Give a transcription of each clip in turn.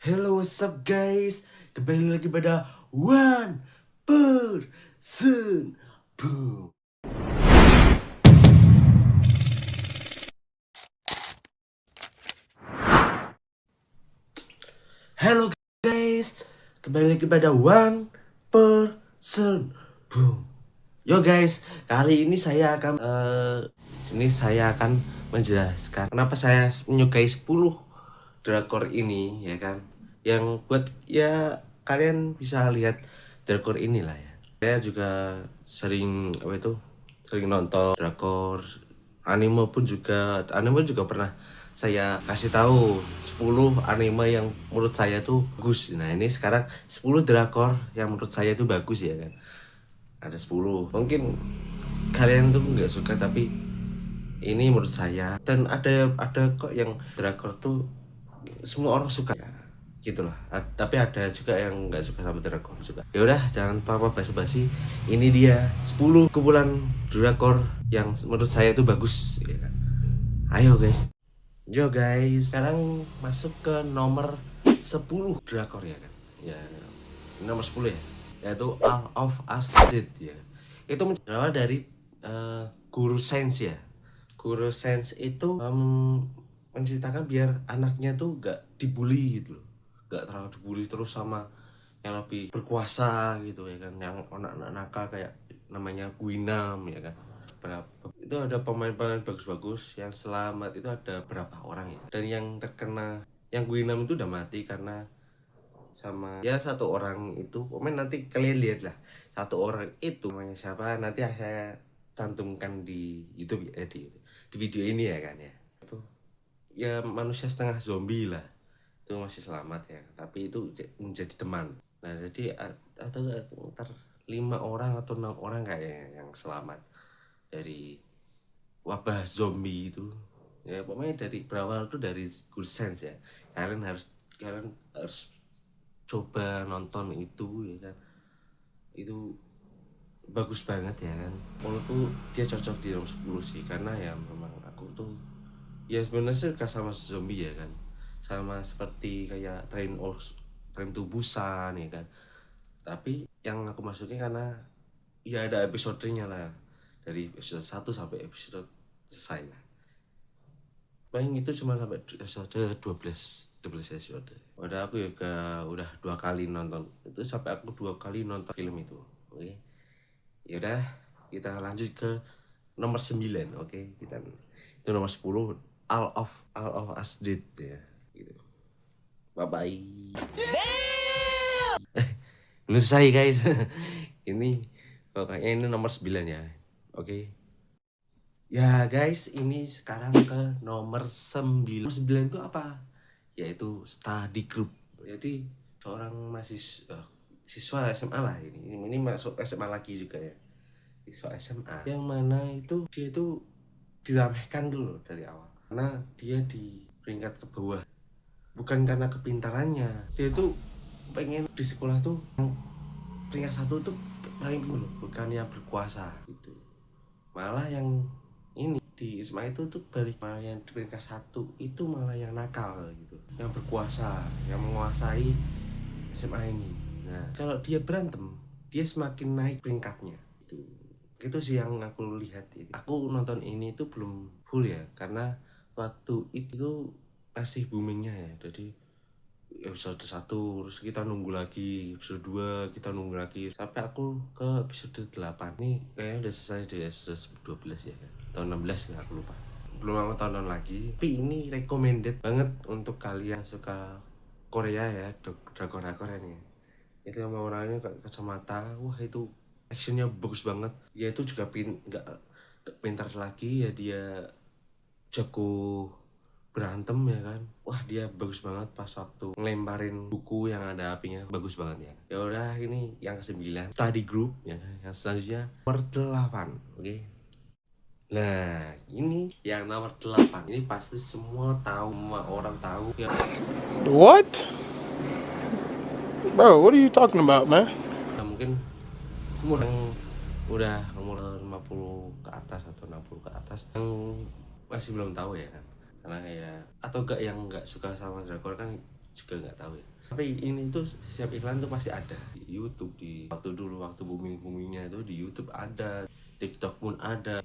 Hello, what's up guys? Kembali lagi pada One Person Boom. Hello guys, kembali lagi pada One Person Boom. Yo guys, kali ini saya akan menjelaskan kenapa saya menyukai 10 drakor ini, ya kan. Yang buat ya kalian bisa lihat drakor inilah ya. Saya juga sering nonton drakor, anime juga pernah saya kasih tahu 10 anime yang menurut saya tuh bagus. Nah, ini sekarang 10 drakor yang menurut saya tuh bagus, ya kan. Ada 10. Mungkin kalian tuh nggak suka, tapi ini menurut saya. Dan ada kok yang drakor tuh semua orang suka ya, gitulah. Tapi ada juga yang nggak suka sama drakor juga. Ya udah, jangan apa-apa basa-basi. Ini dia 10 kumpulan drakor yang menurut saya itu bagus, ya kan. Ayo guys. Yo guys, sekarang masuk ke nomor 10 drakor, ya kan. Ya, nomor 10 ya, yaitu All of Us Dead, ya. Itu berawal dari Guru Sense ya. Guru Sense itu menceritakan biar anaknya tuh gak dibully gitu loh, gak terlalu dibully terus sama yang lebih berkuasa gitu, ya kan, yang anak-anak nakal kayak namanya Guinam, ya kan. Itu ada pemain-pemain bagus-bagus yang selamat itu ada berapa orang ya, dan yang terkena yang Guinam itu udah mati karena sama ya satu orang itu pemain. Nanti kalian lihat lah, satu orang itu namanya siapa, nanti saya cantumkan di YouTube ya, di video ini, ya kan. Ya itu ya manusia setengah zombie lah, itu masih selamat ya, tapi itu menjadi teman. Nah, jadi ada ntar 5 orang atau 6 orang kayaknya yang selamat dari wabah zombie itu. Ya pokoknya dari berawal tuh dari Good Sense ya. Kalian harus coba nonton itu, ya kan. Itu bagus banget, ya kan. Menurutku dia cocok di nomor 10 sih, karena ya memang aku tuh ya sebenarnya suka sama zombie, ya kan. Sama seperti kayak Train to Busan, ya kan. Tapi yang aku masukin karena ya ada episodenya lah, dari episode 1 sampai episode selesai lah. Paling itu cuma sampai episode 12 episode. Udah 2 kali nonton itu, sampai aku 2 kali nonton film itu. Oke. Ya udah, kita lanjut ke nomor 9. Oke, kita itu nomor 10, All of Us Dead, ya. Gitu. Bye bye. Belum selesai guys. Ini pokoknya ini nomor 9 ya. Oke. Ya guys, ini sekarang ke nomor 9. Nomor 9 itu apa? Yaitu study group. Jadi seorang siswa SMA lah ini. Ini masuk SMA lagi juga ya. Siswa SMA. Yang mana itu dia itu diremehkan dulu dari awal. Karena dia di peringkat ke bawah. Bukan karena kepintarannya. Dia itu pengen di sekolah tuh peringkat 1 tuh paling dulu, bukan yang berkuasa gitu. Malah yang ini di SMA itu tuh balik, malah yang di peringkat 1 itu malah yang nakal gitu, yang berkuasa, yang menguasai SMA ini. Nah, kalau dia berantem, dia semakin naik peringkatnya. Itu sih yang aku lihat. Aku nonton ini tuh belum full ya, karena waktu itu masih boomingnya ya. Jadi episode 1 terus kita nunggu lagi, episode 2 kita nunggu lagi, sampai aku ke episode 8 nih. Kayaknya udah selesai di episode 12 ya, atau 16 ya, aku lupa. Belum aku tonton lagi, tapi ini recommended banget untuk kalian suka Korea ya, drakor-drakor ini. Itu yang mau orangnya kacamata, wah itu actionnya bagus banget. Ya itu juga nggak pintar lagi ya, dia jago berantem, ya kan. Wah, dia bagus banget pas waktu ngelemparin buku yang ada apinya, bagus banget ya. Ya udah, ini yang ke-9 study group ya. Yang selanjutnya nomor 8. Oke. Nah, ini yang nomor 8 ini pasti semua orang tahu ya. What? Bro, what are you talking about, man? Nah, mungkin umur yang udah umur 50 ke atas atau 60 ke atas yang masih belum tahu, ya kan. Karena kayak atau gak yang nggak suka sama drakor kan juga nggak tahu ya. Tapi ini tuh setiap iklan tuh pasti ada di YouTube, di waktu boomingnya itu di YouTube ada, TikTok pun ada,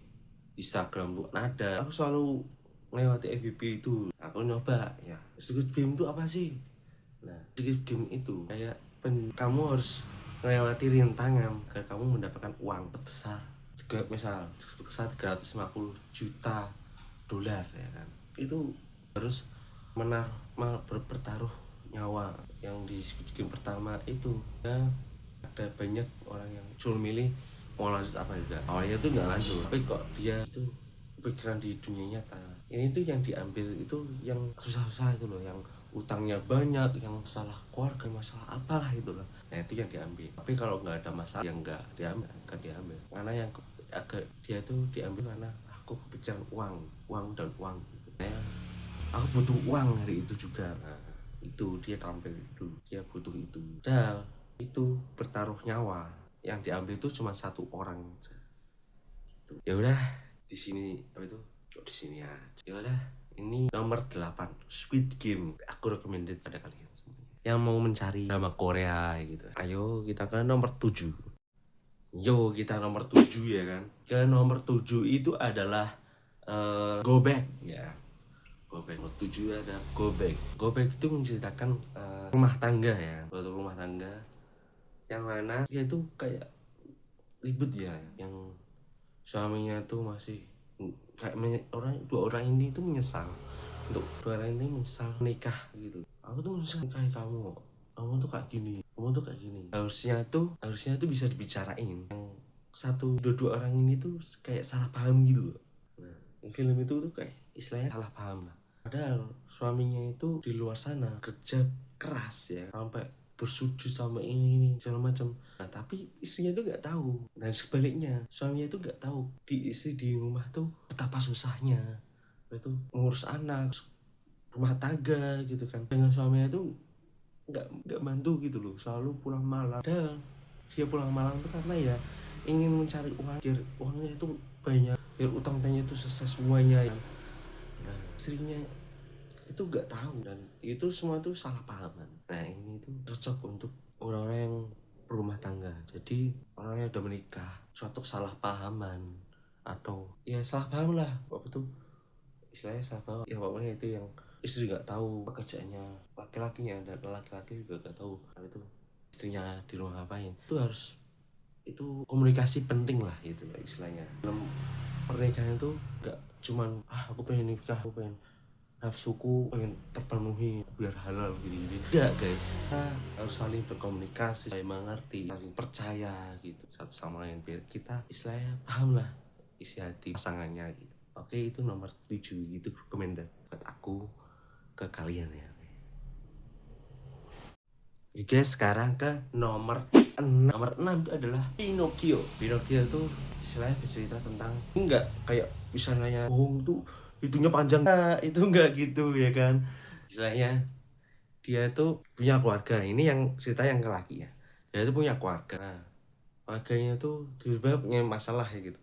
Instagram pun ada. Aku selalu melewati FYP itu. Aku nyoba ya, Squid Game itu apa sih? Nah, Squid Game itu kayak kamu harus melewati rintangan ke kamu mendapatkan uang sebesar misal 350 juta dolar ya kan. Itu harus bertaruh nyawa. Yang di Squid Game pertama itu ya, ada banyak orang yang cuma milih mau lanjut apa enggak. Awalnya tuh nggak lanjut, tapi kok dia itu pikiran di dunia nyata. Ini tuh yang diambil itu yang susah-susah itu loh, yang utangnya banyak, yang masalah keluarga, masalah apalah itu loh. Nah itu yang diambil. Tapi kalau nggak ada masalah yang nggak diambil, karena yang agak dia tuh diambil karena aku kepikiran uang dan uang. Aku butuh uang hari itu juga. Nah, itu dia tampil itu, dia butuh itu. Padahal itu bertaruh nyawa. Yang diambil itu cuma satu orang. Ya udah, di sini apa itu? Kok di sini aja. Ya udah, ini nomor 8 Squid Game. Aku recommended pada kalian semuanya yang mau mencari drama Korea gitu. Ayo kita ke nomor 7. Yo, kita nomor 7 ya kan. Ke nomor 7 itu adalah Go Back ya. Go Back. Nomor 7 ada Go Back. Go Back itu menceritakan rumah tangga ya. Suatu rumah tangga yang mana dia itu kayak ribut ya, yang suaminya tuh masih kayak dua orang ini tuh menyesal menikah gitu. Aku tuh menyesal nikahi kamu tuh kayak gini, harusnya tuh bisa dibicarain. Yang dua orang ini tuh kayak salah paham gitu. Nah, film itu tuh kayak istilahnya salah paham lah. Padahal suaminya itu di luar sana kerja keras ya, sampai bersujud sama ini segala macam. Nah tapi istrinya tuh nggak tahu, dan sebaliknya suaminya tuh nggak tahu istri di rumah tuh betapa susahnya itu ngurus anak, rumah tangga gitu kan. Dengan suaminya tuh nggak bantu gitu loh, selalu pulang malam. Dan dia pulang malam tuh karena ya ingin mencari uang, biar uangnya itu banyak, biar utang-utangnya itu selesai semuanya ya. Nah istrinya itu nggak tahu, dan itu semua tuh salah pahaman. Nah ini tuh cocok untuk orang-orang yang berumah tangga. Jadi orang yang udah menikah, suatu salah pahaman atau ya salah paham lah, waktu itu istilahnya salah paham ya, pokoknya itu yang istri nggak tahu pekerjaannya laki-lakinya, dan laki-laki juga nggak tahu itu istrinya di rumah ngapain. Itu harus, itu komunikasi penting lah itu ya istilahnya. Dalam pernikahan itu nggak cuman aku pengen nikah, aku pengen nafsuku pengen terpenuhi biar halal gini-gini. Enggak guys, kita harus saling berkomunikasi, saling mengerti, saling percaya gitu satu sama lain, biar kita istilahnya paham lah isi hati pasangannya gitu. Oke, itu nomor 7 itu recommended buat aku ke kalian ya. Oke guys, sekarang ke nomor 6. Nomor 6 itu adalah Pinocchio. Pinocchio itu istilahnya bercerita tentang, enggak kayak misalnya bohong tuh hidungnya panjang, nah, itu enggak gitu ya kan. Istilahnya dia tuh punya keluarga. Ini yang cerita yang laki ya, dia tuh punya keluarga. Nah, keluarganya tuh tiba-tiba punya masalah ya gitu,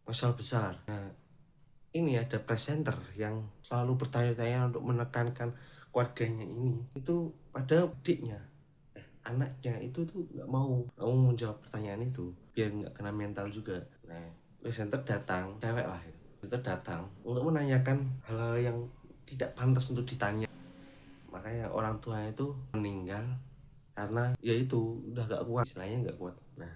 masalah besar. Nah ini ada presenter yang selalu bertanya-tanya untuk menekankan keluarganya ini itu pada adiknya, anaknya itu tuh nggak mau menjawab pertanyaan itu biar nggak kena mental juga. Nah presenter datang, cewek lah itu, datang untuk menanyakan hal-hal yang tidak pantas untuk ditanya. Makanya orang tuanya itu meninggal karena ya itu udah gak kuat, istilahnya nggak kuat. Nah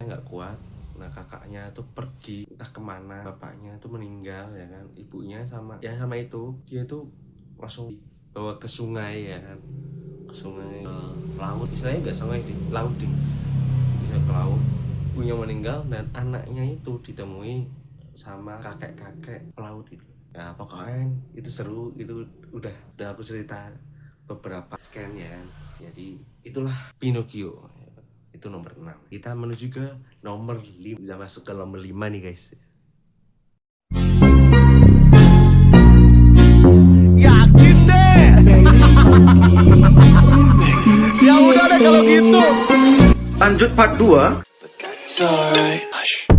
nggak kuat, nah kakaknya tuh pergi entah kemana, bapaknya tuh meninggal ya kan, ibunya sama itu dia tuh langsung bawa ke sungai ya kan, ke sungai, laut, istilahnya nggak sungai di laut, bisa ke laut. Ibunya meninggal dan anaknya itu ditemui sama kakek pelaut itu. Nah pokoknya itu seru, itu udah aku cerita beberapa scan ya kan. Jadi itulah Pinocchio, itu nomor 6. Kita menuju ke nomor 5. Kita masuk ke nomor 5 nih guys. Yakin deh. Ya udah deh kalau gitu. Lanjut part 2. But that's alright. Hush.